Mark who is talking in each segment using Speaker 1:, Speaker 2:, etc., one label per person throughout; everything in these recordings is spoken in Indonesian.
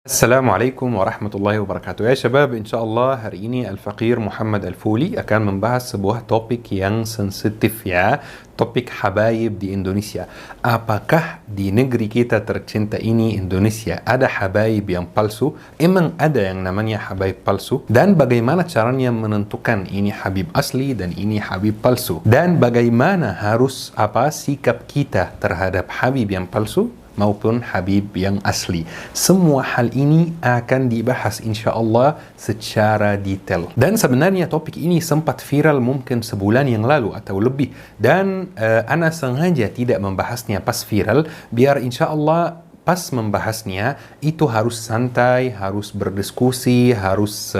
Speaker 1: Assalamualaikum warahmatullahi wabarakatuh. Ya syabab, insyaallah hari ini Al-Faqir Muhammad Al-Fuli akan membahas sebuah topik yang sensitif ya. Topik habaib di Indonesia. Apakah di negeri kita tercinta ini Indonesia ada habaib yang palsu? Emang ada yang namanya habaib palsu? Dan bagaimana caranya menentukan ini habib asli dan ini habib palsu? Dan bagaimana harus sikap kita terhadap habib yang palsu maupun habib yang asli. Semua hal ini akan dibahas insyaAllah secara detail. Dan sebenarnya topik ini sempat viral mungkin sebulan yang lalu atau lebih. Dan ana sengaja tidak membahasnya pas viral, biar insyaAllah pas membahasnya itu harus santai, harus berdiskusi, harus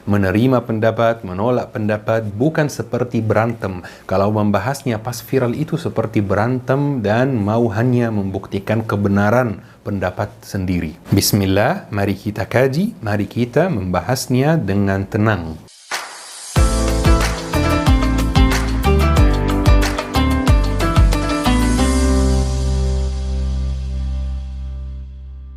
Speaker 1: menerima pendapat, menolak pendapat, bukan seperti berantem. Kalau membahasnya pas viral itu seperti berantem dan mau hanya membuktikan kebenaran pendapat sendiri. Bismillah, mari kita kaji, mari kita membahasnya dengan tenang.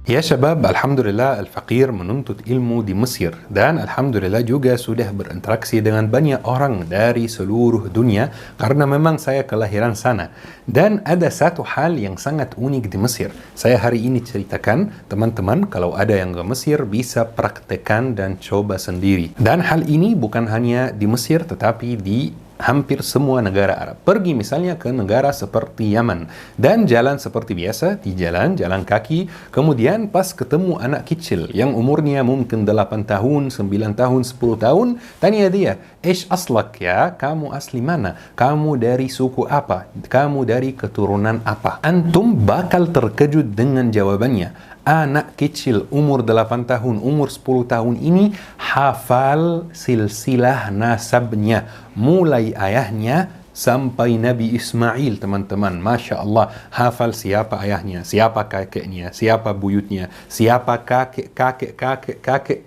Speaker 1: Ya syabab, Alhamdulillah Al-Faqir menuntut ilmu di Mesir dan Alhamdulillah juga sudah berinteraksi dengan banyak orang dari seluruh dunia karena memang saya kelahiran sana. Dan ada satu hal yang sangat unik di Mesir. Saya hari ini ceritakan, teman-teman kalau ada yang ke Mesir bisa praktekkan dan coba sendiri. Dan hal ini bukan hanya di Mesir tetapi di hampir semua negara Arab. Pergi misalnya ke negara seperti Yaman dan jalan seperti biasa, di jalan kaki, kemudian pas ketemu anak kecil yang umurnya mungkin 8 tahun, 9 tahun, 10 tahun, tanya dia, "Ish aslak ya? Kamu asli mana? Kamu dari suku apa? Kamu dari keturunan apa?" Antum bakal terkejut dengan jawabannya. Anak kecil umur 8 tahun, umur 10 tahun ini hafal silsilah nasabnya. Mulai ayahnya sampai Nabi Ismail, teman-teman. Masya Allah, hafal siapa ayahnya, siapa kakeknya, siapa buyutnya, siapa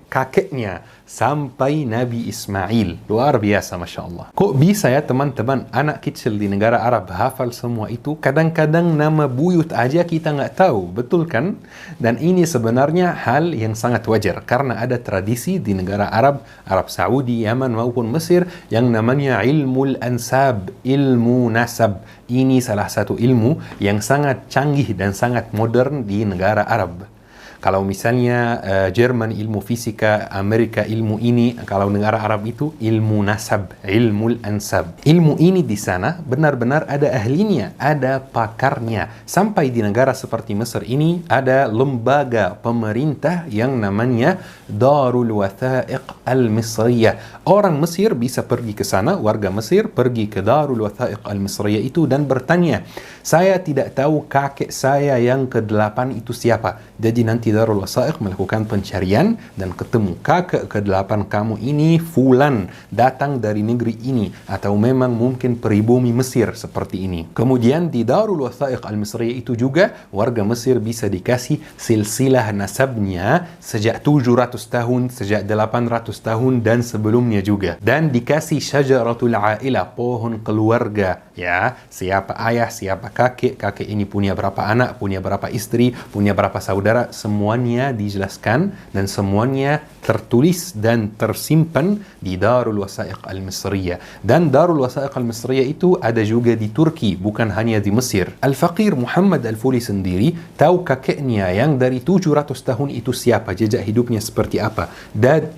Speaker 1: kakeknya, sampai Nabi Ismail. Luar biasa, Masya Allah. Kok bisa ya teman-teman, anak kecil di negara Arab hafal semua itu? Kadang-kadang nama buyut aja kita nggak tahu, betul kan? Dan ini sebenarnya hal yang sangat wajar, karena ada tradisi di negara Arab, Arab Saudi, Yaman maupun Mesir, yang namanya ilmu ansab, ilmu nasab. Ini salah satu ilmu yang sangat canggih dan sangat modern di negara Arab. Kalau misalnya Jerman ilmu fisika, Amerika ilmu ini, kalau negara Arab itu ilmu nasab, ilmu ansab. Ilmu ini di sana benar-benar ada ahlinya, ada pakarnya. Sampai di negara seperti Mesir ini ada lembaga pemerintah yang namanya Darul Wathaiq Al-Misriyah. Orang Mesir bisa pergi ke sana, warga Mesir pergi ke Darul Wathaiq Al-Misriyah itu dan bertanya, "Saya tidak tahu kakek saya yang ke-8 itu siapa." Jadi nanti Darul Wathaiq melakukan pencarian dan ketemu kakek ke-8 kamu ini fulan, datang dari negeri ini, atau memang mungkin pribumi Mesir seperti ini. Kemudian di Darul Wathaiq Al-Misriyah itu juga warga Mesir bisa dikasih silsilah nasabnya sejak 700 tahun, sejak 800 tahun dan sebelumnya juga. Dan dikasih syajaratul ailah, pohon keluarga ya, siapa ayah, siapa kakek ini punya berapa anak, punya berapa istri, punya berapa saudara, semuanya dijelaskan dan semuanya tertulis dan tersimpan di Darul Wathaiq Al-Misriyah. Dan Darul Wathaiq Al-Misriyah itu ada juga di Turki, bukan hanya di Mesir. Al-Faqir Muhammad Al-Fuli sendiri tahu kakeknya yang dari 700 tahun itu siapa, jejak hidupnya seperti apa,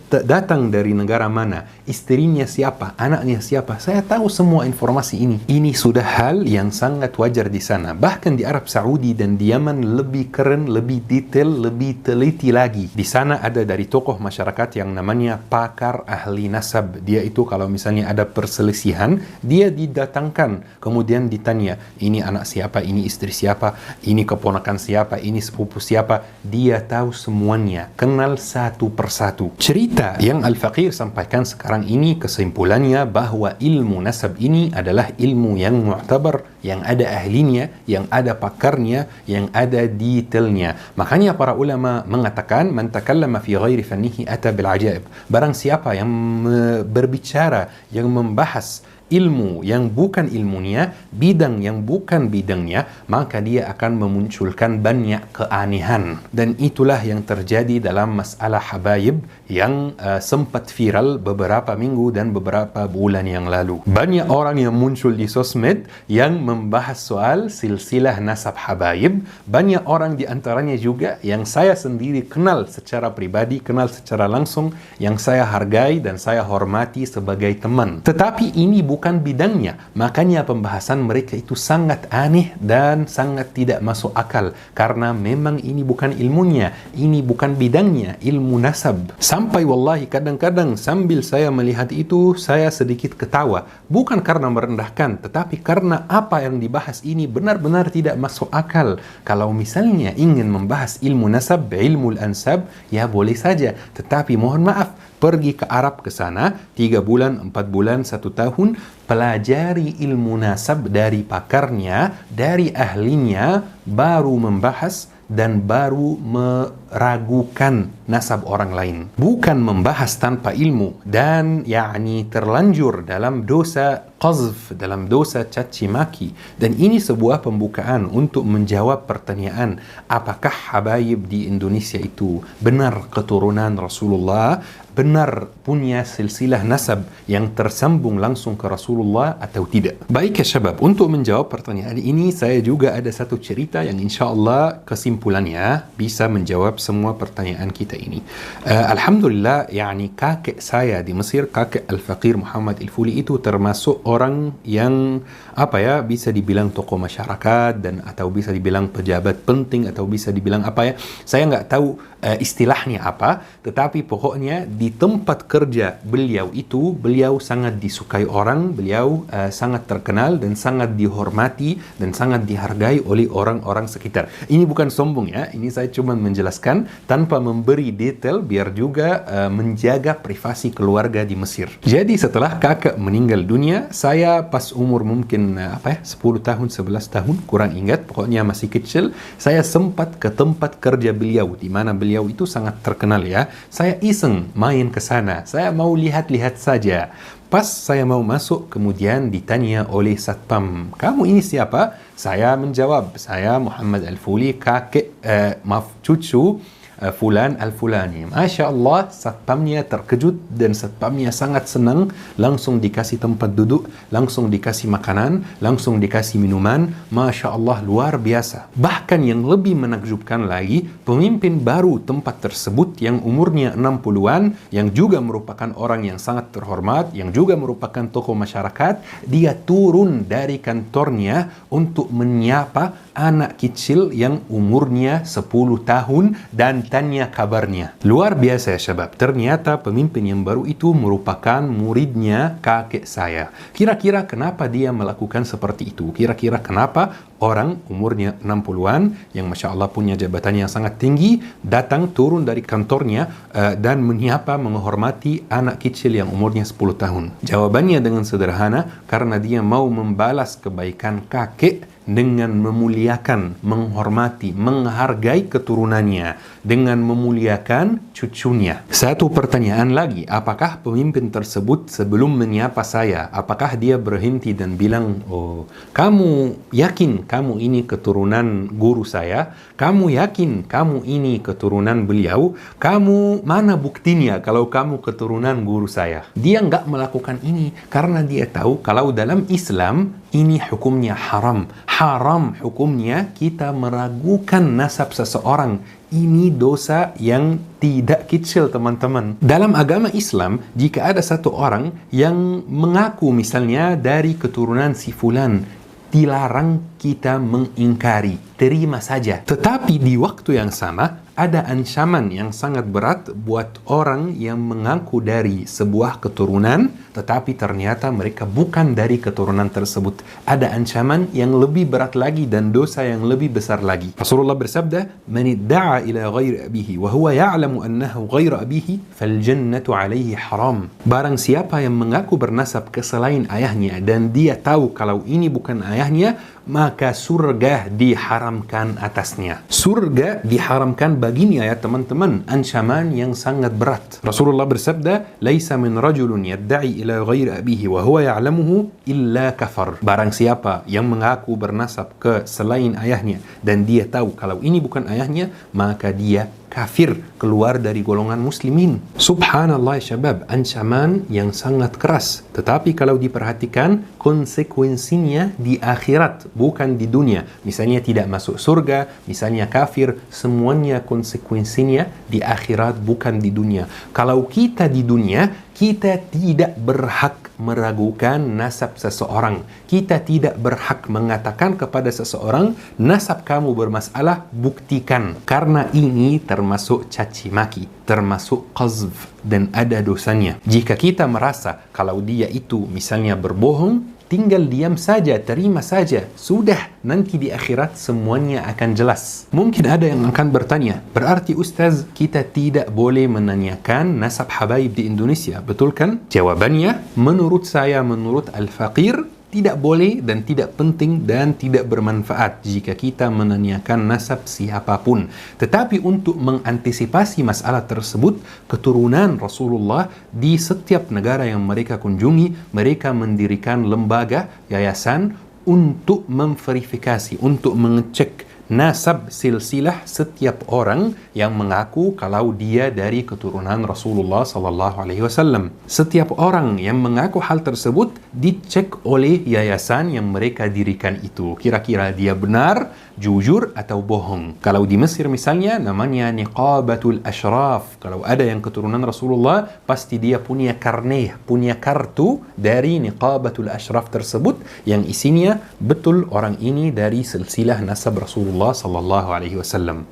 Speaker 1: datang dari negara mana, istrinya siapa, anaknya siapa. Saya tahu semua informasi ini. Ini sudah hal yang sangat wajar di sana. Bahkan di Arab Saudi dan di Yaman lebih keren, lebih detail, lebih teliti lagi. Di sana ada dari tokoh masyarakat yang namanya pakar ahli nasab. Dia itu kalau misalnya ada perselisihan, dia didatangkan, kemudian ditanya, ini anak siapa, ini istri siapa, ini keponakan siapa, ini sepupu siapa. Dia tahu semuanya, kenal satu persatu. Cerita yang Al-Faqir sampaikan sekarang ini kesimpulannya bahwa ilmu nasab ini adalah ilmu yang mu'tabar, yang ada ahlinya, yang ada pakarnya, yang ada detailnya. Makanya para ulama mengatakan, man takallama fi ghairi fannihi ata bil ajaib. Barang siapa yang berbicara, yang membahas ilmu yang bukan ilmunya, bidang yang bukan bidangnya, maka dia akan memunculkan banyak keanehan. Dan itulah yang terjadi dalam masalah habaib yang sempat viral beberapa minggu dan beberapa bulan yang lalu. Banyak orang yang muncul di sosmed yang membahas soal silsilah nasab habaib. Banyak orang di antaranya juga yang saya sendiri kenal secara pribadi, kenal secara langsung, yang saya hargai dan saya hormati sebagai teman. Tetapi ini bukan bidangnya. Makanya pembahasan mereka itu sangat aneh dan sangat tidak masuk akal. Karena memang ini bukan ilmunya, ini bukan bidangnya, ilmu nasab. Sampai wallahi kadang-kadang sambil saya melihat itu, saya sedikit ketawa. Bukan karena merendahkan, tetapi karena apa yang dibahas ini benar-benar tidak masuk akal. Kalau misalnya ingin membahas ilmu nasab, ilmu ansab, ya boleh saja. Tetapi mohon maaf, pergi ke Arab ke sana, 3 bulan, 4 bulan, 1 tahun, pelajari ilmu nasab dari pakarnya, dari ahlinya, baru membahas dan baru meragukan nasab orang lain. Bukan membahas tanpa ilmu dan terlanjur dalam dosa qazf, dalam dosa caci maki. Dan ini sebuah pembukaan untuk menjawab pertanyaan, apakah habaib di Indonesia itu benar keturunan Rasulullah, benar punya silsilah nasab yang tersambung langsung ke Rasulullah atau tidak. Baik ya syabab, untuk menjawab pertanyaan ini saya juga ada satu cerita yang insyaAllah kesimpulannya bisa menjawab semua pertanyaan kita ini. Alhamdulillah, kakek saya di Mesir, kakek Al-Faqir Muhammad Al-Fuli itu termasuk orang yang bisa dibilang tokoh masyarakat dan atau bisa dibilang pejabat penting atau bisa dibilang saya nggak tahu istilahnya apa, tetapi pokoknya di tempat kerja beliau sangat disukai orang, beliau sangat terkenal dan sangat dihormati dan sangat dihargai oleh orang-orang sekitar. Ini bukan sombong ya, ini saya cuma menjelaskan tanpa memberi detail biar juga menjaga privasi keluarga di Mesir. Jadi setelah kakak meninggal dunia, saya pas umur mungkin 10 tahun, 11 tahun, kurang ingat, pokoknya masih kecil, saya sempat ke tempat kerja beliau, di mana beliau itu sangat terkenal ya. Saya iseng main ke sana, saya mau lihat-lihat saja. Pas saya mau masuk, kemudian ditanya oleh satpam, kamu ini siapa? Saya menjawab, saya Muhammad Al-Fuli, kakek, cucu Fulan Al-Fulani. Masya Allah, satpamnya terkejut dan satpamnya sangat senang. Langsung dikasih tempat duduk, langsung dikasih makanan, langsung dikasih minuman. Masya Allah, luar biasa. Bahkan yang lebih menakjubkan lagi, pemimpin baru tempat tersebut yang umurnya 60-an, yang juga merupakan orang yang sangat terhormat, yang juga merupakan tokoh masyarakat, dia turun dari kantornya untuk menyapa anak kecil yang umurnya 10 tahun dan tanya kabarnya. Luar biasa ya syabab. Ternyata pemimpin yang baru itu merupakan muridnya kakek saya. Kira-kira kenapa dia melakukan seperti itu? Kira-kira kenapa orang umurnya 60-an yang Masya Allah punya jabatan yang sangat tinggi datang turun dari kantornya dan menyapa, menghormati anak kecil yang umurnya 10 tahun? Jawabannya dengan sederhana, karena dia mau membalas kebaikan kakek dengan memuliakan, menghormati, menghargai keturunannya, dengan memuliakan cucunya. Satu pertanyaan lagi, apakah pemimpin tersebut sebelum menyapa saya, apakah dia berhenti dan bilang, oh, kamu yakin kamu ini keturunan guru saya? Kamu yakin kamu ini keturunan beliau? Kamu mana buktinya kalau kamu keturunan guru saya? Dia nggak melakukan ini karena dia tahu kalau dalam Islam ini hukumnya haram. Haram hukumnya kita meragukan nasab seseorang. Ini dosa yang tidak kecil, teman-teman. Dalam agama Islam, jika ada satu orang yang mengaku misalnya dari keturunan si fulan, dilarang kita mengingkari, terima saja. Tetapi di waktu yang sama, ada ancaman yang sangat berat buat orang yang mengaku dari sebuah keturunan, tetapi ternyata mereka bukan dari keturunan tersebut. Ada ancaman yang lebih berat lagi dan dosa yang lebih besar lagi. Rasulullah bersabda, "Man idda'a ila ghairi abihi wa huwa ya'lamu annahu ghairu abihi, fal jannatu 'alaihi haram." Barang siapa yang mengaku bernasab ke selain ayahnya dan dia tahu kalau ini bukan ayahnya, maka surga diharamkan atasnya. Surga diharamkan Apalagi ini ayat teman-teman, ancaman yang sangat berat. Rasulullah bersabda, "Laisa min rajulun yadda'i ila ghairi abihi wa huwa ya'lamuhu illa kafar." Barang siapa yang mengaku bernasab ke selain ayahnya dan dia tahu kalau ini bukan ayahnya, maka dia kafir, keluar dari golongan muslimin. Subhanallah ya syabab, ancaman yang sangat keras. Tetapi kalau diperhatikan, konsekuensinya di akhirat, bukan di dunia. Misalnya tidak masuk surga, misalnya kafir, semuanya konsekuensinya di akhirat, bukan di dunia. Kalau kita di dunia, kita tidak berhak meragukan nasab seseorang. Kita tidak berhak mengatakan kepada seseorang, nasab kamu bermasalah, buktikan. Karena ini termasuk caci maki, termasuk qazf, dan ada dosanya. Jika kita merasa kalau dia itu misalnya berbohong, tinggal diam saja, terima saja. Sudah, nanti di akhirat semuanya akan jelas. Mungkin ada yang akan bertanya, berarti Ustaz, kita tidak boleh menanyakan nasab habaib di Indonesia, betul kan? Jawabannya, menurut saya, menurut Al-Faqir, tidak boleh dan tidak penting dan tidak bermanfaat jika kita menanyakan nasab siapapun. Tetapi untuk mengantisipasi masalah tersebut, keturunan Rasulullah di setiap negara yang mereka kunjungi, mereka mendirikan lembaga, yayasan untuk memverifikasi, untuk mengecek nasab silsilah setiap orang yang mengaku kalau dia dari keturunan Rasulullah sallallahu alaihi wasallam. Setiap orang yang mengaku hal tersebut dicek oleh yayasan yang mereka dirikan itu. Kira-kira dia benar, jujur atau bohong. Kalau di Mesir misalnya namanya Niqabatul Ashraf. Kalau ada yang keturunan Rasulullah, pasti dia punya karneh, punya kartu dari Niqabatul Ashraf tersebut yang isinya betul orang ini dari silsilah nasab Rasulullah sallallahu alaihi wasallam.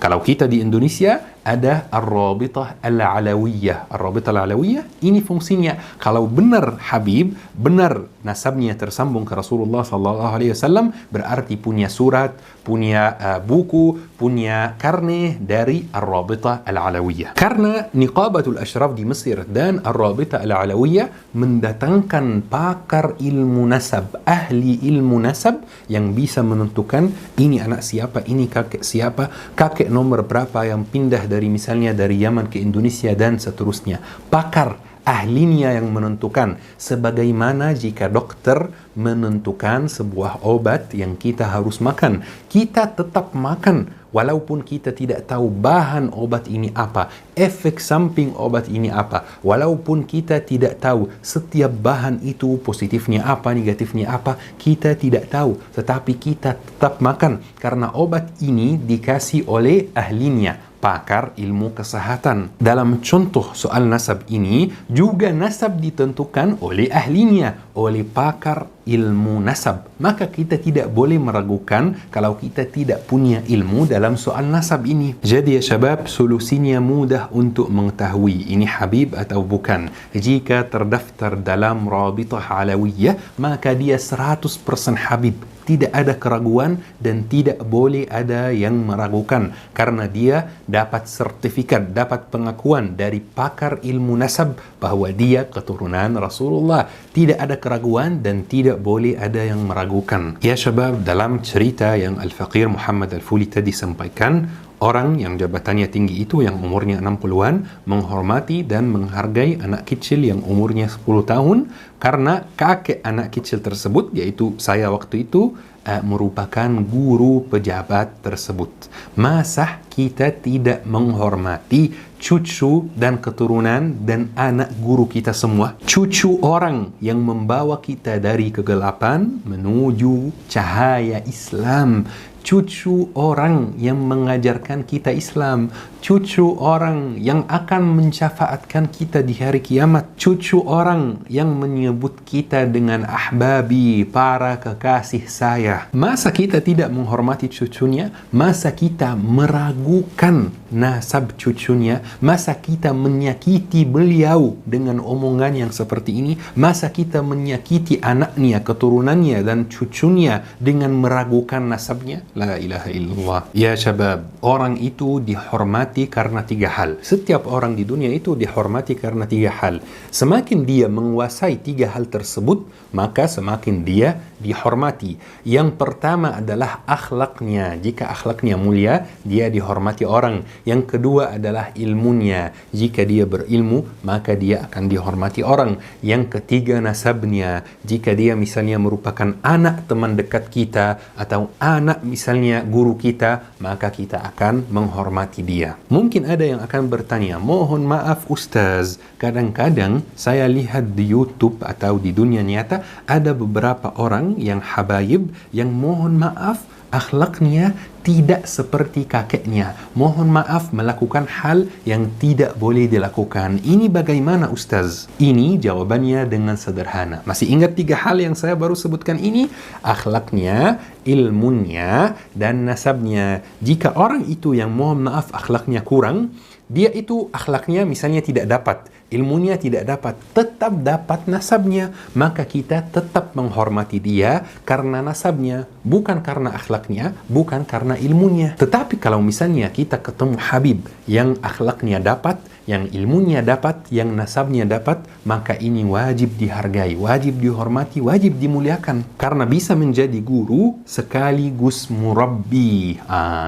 Speaker 1: Kalau kita di Indonesia ada Ar-Rabitah Al-Alawiyah. Ar-Rabitah Al-Alawiyah ini fungsinya kalau benar Habib, benar nasabnya tersambung ke Rasulullah sallallahu alaihi wasallam, berarti punya surat, punya buku, punya karne dari Ar-Rabitah Al-Alawiyah. Karena Niqabatul Ashraf di Mesir dan Ar-Rabitah Al-Alawiyah mendatangkan pakar ilmu nasab, ahli ilmu nasab yang bisa menentukan ini anak siapa, ini kakek siapa, kakek nomor berapa yang pindah dari misalnya dari Yaman ke Indonesia dan seterusnya. Pakar ahlinya yang menentukan, sebagaimana jika dokter menentukan sebuah obat yang kita harus makan, kita tetap makan walaupun kita tidak tahu bahan obat ini apa, efek samping obat ini apa, walaupun kita tidak tahu setiap bahan itu positifnya apa, negatifnya apa, kita tidak tahu, tetapi kita tetap makan karena obat ini dikasih oleh ahlinya, pakar ilmu kesehatan. Dalam contoh soal nasab ini, juga nasab ditentukan oleh ahlinya, oleh pakar ilmu nasab. Maka kita tidak boleh meragukan kalau kita tidak punya ilmu dalam soal nasab ini. Jadi ya syabab, solusinya mudah untuk mengetahui ini Habib atau bukan. Jika terdaftar dalam Rabitah Alawiyah, maka dia 100% Habib. Tidak ada keraguan dan tidak boleh ada yang meragukan karena dia dapat sertifikat, dapat pengakuan dari pakar ilmu nasab bahwa dia keturunan Rasulullah. Tidak ada keraguan dan tidak boleh ada yang meragukan. Ya syabab, dalam cerita yang Al-Faqir Muhammad Al-Fuli tadi sampaikan, orang yang jabatannya tinggi itu yang umurnya 60-an menghormati dan menghargai anak kecil yang umurnya 10 tahun karena kakek anak kecil tersebut, yaitu saya waktu itu, merupakan guru pejabat tersebut. Masa kita tidak menghormati cucu dan keturunan dan anak guru kita semua? Cucu orang yang membawa kita dari kegelapan menuju cahaya Islam, cucu orang yang mengajarkan kita Islam, cucu orang yang akan mencafaatkan kita di hari kiamat, cucu orang yang menyebut kita dengan ahbabi, para kekasih saya. Masa kita tidak menghormati cucunya? Masa kita meragukan nasab cucunya? Masa kita menyakiti beliau dengan omongan yang seperti ini? Masa kita menyakiti anaknya, keturunannya dan cucunya dengan meragukan nasabnya? La ilaha illallah. Ya syabab, orang itu dihormati karena 3 hal. Setiap orang di dunia itu dihormati karena 3 hal. Semakin dia menguasai 3 hal tersebut, maka semakin dia dihormati. Yang pertama adalah akhlaknya. Jika akhlaknya mulia, dia dihormati orang. Yang kedua adalah ilmunya. Jika dia berilmu, maka dia akan dihormati orang. Yang ketiga nasabnya. Jika dia misalnya merupakan anak teman dekat kita atau anak misalnya guru kita, maka kita akan menghormati dia. Mungkin ada yang akan bertanya, mohon maaf Ustaz, kadang-kadang saya lihat di YouTube atau di dunia nyata ada beberapa orang yang habaib yang mohon maaf akhlaknya tidak seperti kakeknya. Mohon maaf melakukan hal yang tidak boleh dilakukan. Ini bagaimana Ustaz? Ini jawabannya dengan sederhana. Masih ingat 3 hal yang saya baru sebutkan ini? Akhlaknya, ilmunya, dan nasabnya. Jika orang itu yang mohon maaf akhlaknya kurang, dia itu akhlaknya misalnya tidak dapat, ilmunya tidak dapat, tetap dapat nasabnya, maka kita tetap menghormati dia karena nasabnya, bukan karena akhlaknya, bukan karena ilmunya. Tetapi kalau misalnya kita ketemu Habib yang akhlaknya dapat, yang ilmunya dapat, yang nasabnya dapat, maka ini wajib dihargai, wajib dihormati, wajib dimuliakan, karena bisa menjadi guru sekaligus murabbi.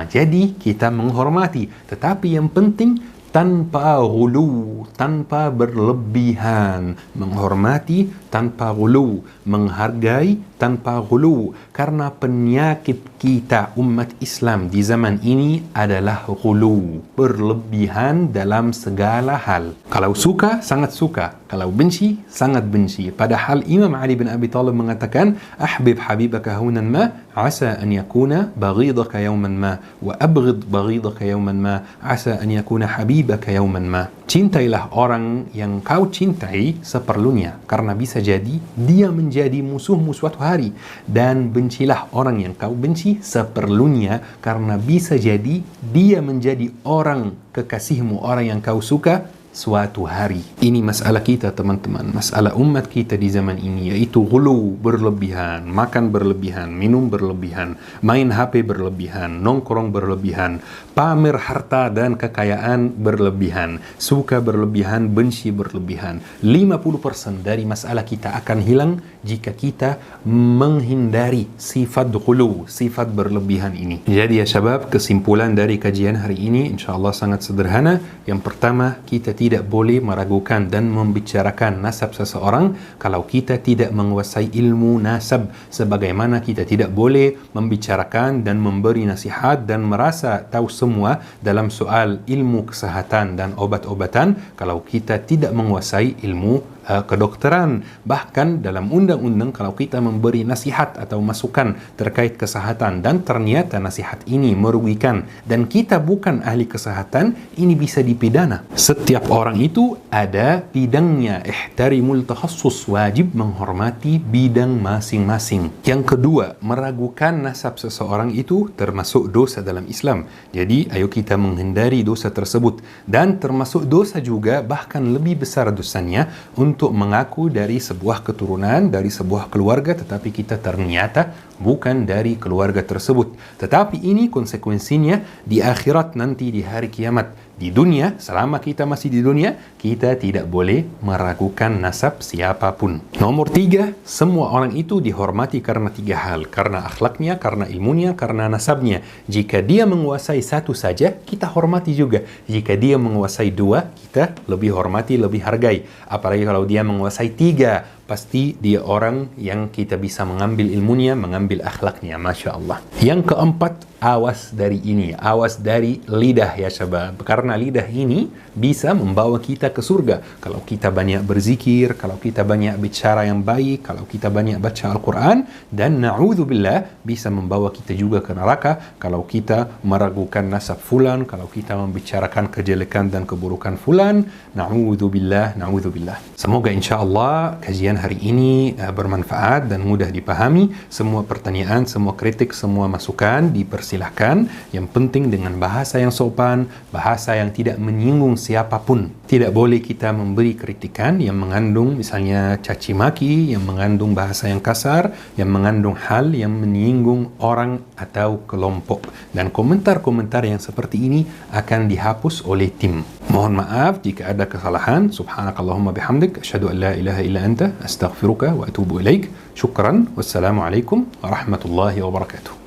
Speaker 1: Jadi kita menghormati, tetapi yang penting tanpa ghulu, tanpa berlebihan. Menghormati tanpa ghulu, menghargai tanpa ghulu. Karena penyakit kita umat Islam di zaman ini adalah ghulu, berlebihan dalam segala hal. Kalau suka, sangat suka. Kalau benci, sangat benci. Padahal Imam Ali bin Abi Thalib mengatakan, ahbib habibaka hunan ma, asa an yakuna baghidaka yawman ma, wa abghid baghidaka yawman ma, asa an yakuna habibaka yawman ma. Cintailah orang yang kau cintai seperlunya, karena bisa jadi dia menjadi musuhmu suatu hari. Dan bencilah orang yang kau benci seperlunya, karena bisa jadi dia menjadi orang kekasihmu, orang yang kau suka suatu hari. Ini masalah kita teman-teman, masalah umat kita di zaman ini, yaitu ghulu, berlebihan, makan berlebihan, minum berlebihan, main HP berlebihan, nongkrong berlebihan, pamer harta dan kekayaan berlebihan, suka berlebihan, benci berlebihan. 50% dari masalah kita akan hilang jika kita menghindari sifat ghulu, sifat berlebihan ini. Jadi ya syabab, kesimpulan dari kajian hari ini insyaallah sangat sederhana. Yang pertama, kita tidak boleh meragukan dan membicarakan nasab seseorang kalau kita tidak menguasai ilmu nasab, sebagaimana kita tidak boleh membicarakan dan memberi nasihat dan merasa tahu semua dalam soal ilmu kesehatan dan obat-obatan kalau kita tidak menguasai ilmu kedokteran. Bahkan dalam undang-undang kalau kita memberi nasihat atau masukan terkait kesehatan dan ternyata nasihat ini merugikan dan kita bukan ahli kesehatan, ini bisa dipidana. Setiap orang itu ada bidangnya. Ihtarimul takhassus, wajib menghormati bidang masing-masing. Yang kedua, meragukan nasab seseorang itu termasuk dosa dalam Islam. Jadi ayo kita menghindari dosa tersebut, dan termasuk dosa juga, bahkan lebih besar dosanya, untuk mengaku dari sebuah keturunan, dari sebuah keluarga, tetapi kita ternyata bukan dari keluarga tersebut. Tetapi ini konsekuensinya di akhirat nanti, di hari kiamat. Di dunia, selama kita masih di dunia, kita tidak boleh meragukan nasab siapapun. Nomor 3, semua orang itu dihormati karena 3 hal. Karena akhlaknya, karena ilmunya, karena nasabnya. Jika dia menguasai satu saja, kita hormati juga. Jika dia menguasai 2, kita lebih hormati, lebih hargai. Apalagi kalau dia menguasai 3, pasti dia orang yang kita bisa mengambil ilmunya, mengambil akhlaknya. Masya Allah. Yang keempat, awas dari ini, awas dari lidah ya syabab, karena lidah ini bisa membawa kita ke surga kalau kita banyak berzikir, kalau kita banyak bicara yang baik, kalau kita banyak baca Al-Quran, dan na'udzubillah bisa membawa kita juga ke neraka kalau kita meragukan nasab fulan, kalau kita membicarakan kejelekan dan keburukan fulan. Na'udzubillah, na'udzubillah. Semoga insyaAllah kajian hari ini bermanfaat dan mudah dipahami. Semua pertanyaan, semua kritik, semua masukan dipersilahkan. Yang penting dengan bahasa yang sopan, bahasa yang tidak menyinggung siapapun. Tidak boleh kita memberi kritikan yang mengandung misalnya caci maki, yang mengandung bahasa yang kasar, yang mengandung hal yang menyinggung orang atau kelompok. Dan komentar-komentar yang seperti ini akan dihapus oleh tim. Mohon maaf jika ada kesalahan. Subhanakallahumma bihamdik, asyhadu an la ilaha illa anta, astaghfiruka wa atubu ilaik. Syukran. Wassalamualaikum warahmatullahi wabarakatuh.